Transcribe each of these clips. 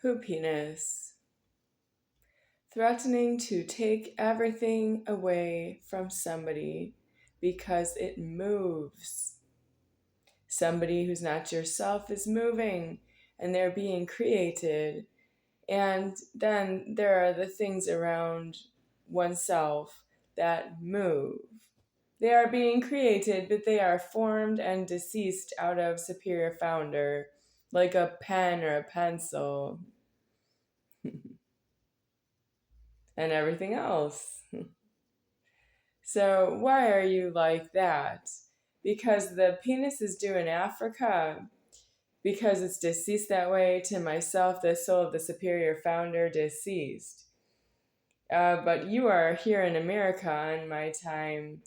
Hoopiness. Threatening to take everything away from somebody because it moves. Somebody who's not yourself is moving and they're being created. And then there are the things around oneself that move. They are being created, but they are formed and deceased out of superior founder, like a pen or a pencil and everything else. So, why are you like that? Because the penis is due in Africa, because it's deceased that way to myself, the soul of the superior founder, deceased. But you are here in America on my time,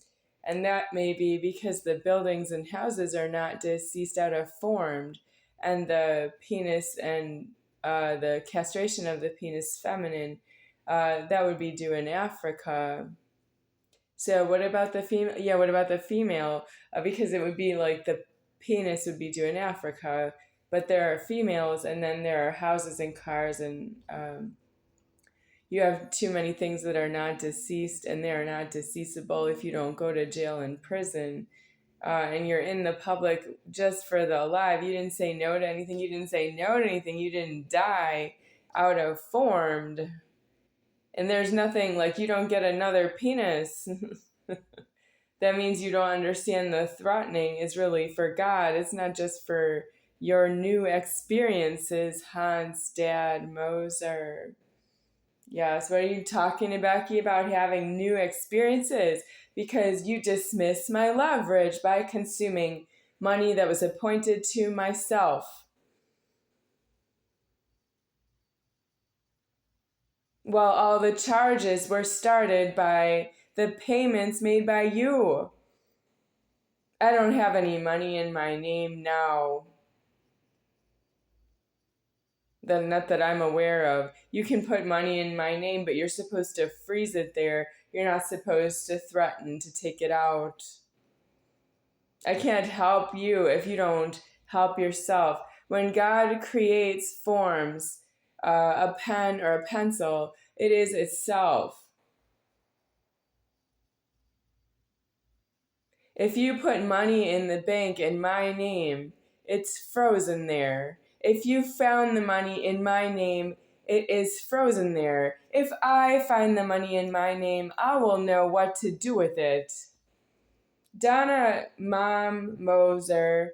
and that may be because the buildings and houses are not deceased out of formed, and the penis and the castration of the penis feminine, that would be due in Africa. So what about the female? Yeah, what about the female? Because it would be like the penis would be due in Africa, but there are females, and then there are houses and cars, and you have too many things that are not deceased, and they are not deceasable if you don't go to jail and prison. And you're in the public just for the alive. You didn't say no to anything. You didn't say no to anything. You didn't die out of formed. And there's nothing like you don't get another penis. That means you don't understand the threatening is really for God. It's not just for your new experiences, Hans, Dad, Moser. Yes, what are you talking about, Becky, about having new experiences? Because you dismiss my leverage by consuming money that was appointed to myself. Well, all the charges were started by the payments made by you. I don't have any money in my name now. Not that I'm aware of. You can put money in my name, but you're supposed to freeze it there. You're not supposed to threaten to take it out. I can't help you if you don't help yourself. When God creates forms, a pen or a pencil, it is itself. If you put money in the bank in my name, it's frozen there. If you found the money in my name, it is frozen there. If I find the money in my name, I will know what to do with it. Donna Mom Moser,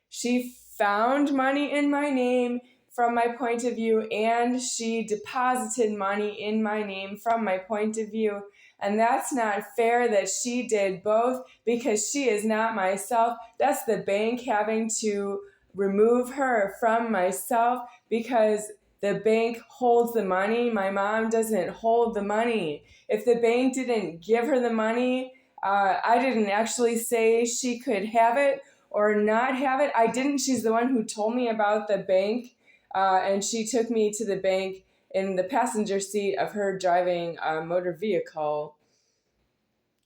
she found money in my name from my point of view, and she deposited money in my name from my point of view. And that's not fair that she did both because she is not myself. That's the bank having to remove her from myself because the bank holds the money. My mom doesn't hold the money. If the bank didn't give her the money, I didn't actually say she could have it or not have it. I didn't. She's the one who told me about the bank, and she took me to the bank in the passenger seat of her driving a motor vehicle.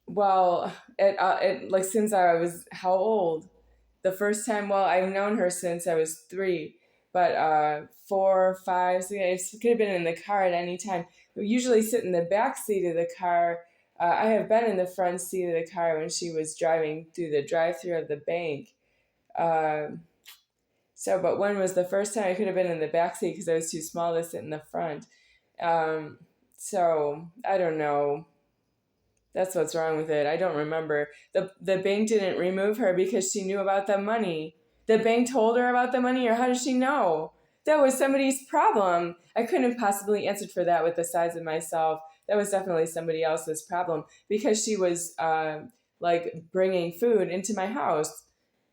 Well, it like since I was how old? The first time. Well, I've known her since I was 3, but 4, 5, 6. It could have been in the car at any time. We usually sit in the back seat of the car. I have been in the front seat of the car when she was driving through the drive-through of the bank. But when was the first time? I could have been in the back seat because I was too small to sit in the front. Um, so I don't know. That's what's wrong with it. I don't remember. The bank didn't remove her because she knew about the money. The bank told her about the money, or how does she know? That was somebody's problem. I couldn't have possibly answered for that with the size of myself. That was definitely somebody else's problem because she was like bringing food into my house.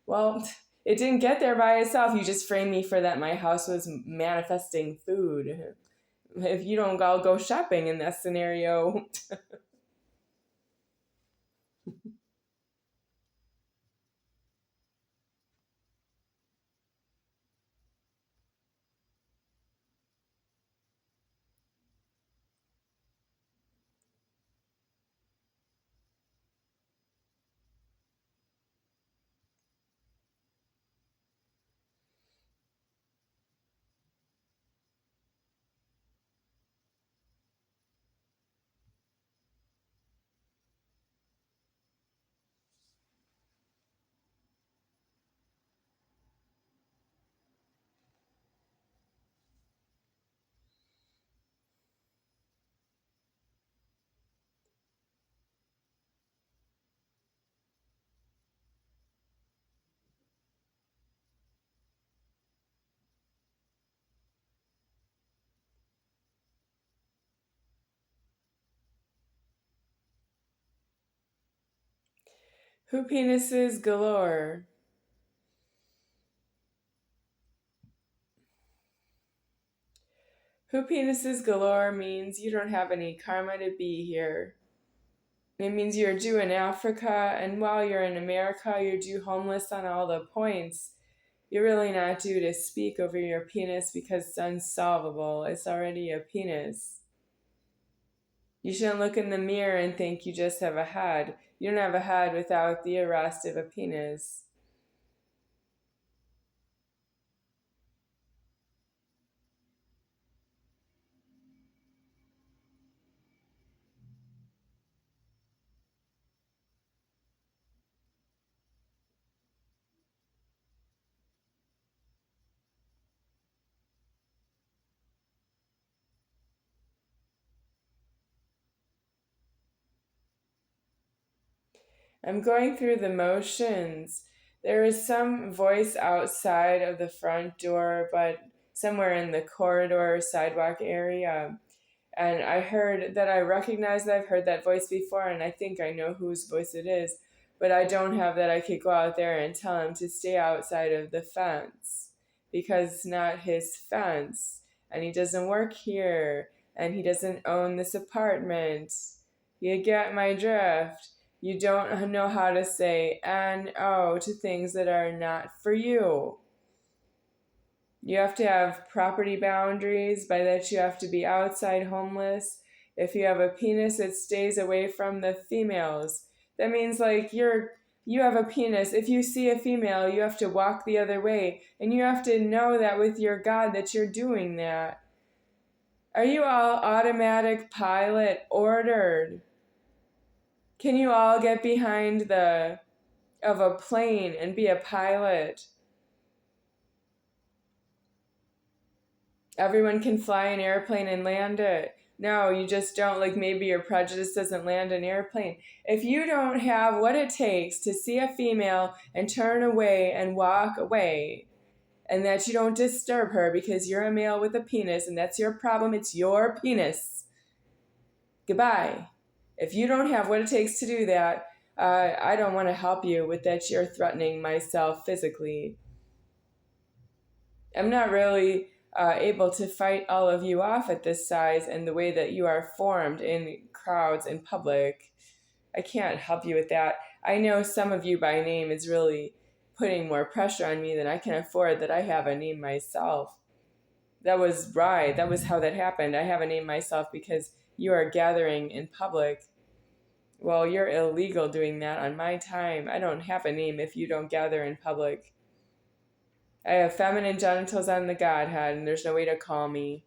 Well, it didn't get there by itself. You just framed me for that. My house was manifesting food. If you don't go shopping in that scenario. Who penises galore? Who penises galore means you don't have any karma to be here. It means you're due in Africa, and while you're in America, you're due homeless on all the points. You're really not due to speak over your penis because it's unsolvable. It's already a penis. You shouldn't look in the mirror and think you just have a head. You don't have a head without the arrest of a penis. I'm going through the motions. There is some voice outside of the front door, but somewhere in the corridor or sidewalk area. And I heard that I recognize that I've heard that voice before, and I think I know whose voice it is, but I don't have that I could go out there and tell him to stay outside of the fence because it's not his fence, and he doesn't work here, and he doesn't own this apartment. You get my drift. You don't know how to say no to things that are not for you. You have to have property boundaries. By that, you have to be outside homeless. If you have a penis, it stays away from the females. That means like you have a penis. If you see a female, you have to walk the other way, and you have to know that with your God that you're doing that. Are you all automatic pilot ordered? Can you all get behind of a plane and be a pilot? Everyone can fly an airplane and land it. No, you just don't. Like maybe your prejudice doesn't land an airplane. If you don't have what it takes to see a female and turn away and walk away, and that you don't disturb her because you're a male with a penis and that's your problem, it's your penis. Goodbye. If you don't have what it takes to do that, I don't want to help you with that. You're threatening myself physically. I'm not really able to fight all of you off at this size and the way that you are formed in crowds in public. I can't help you with that. I know some of you by name is really putting more pressure on me than I can afford, that I have a name myself. That was right. That was how that happened. I have a name myself because you are gathering in public. Well, you're illegal doing that on my time. I don't have a name if you don't gather in public. I have feminine genitals on the Godhead, and there's no way to call me.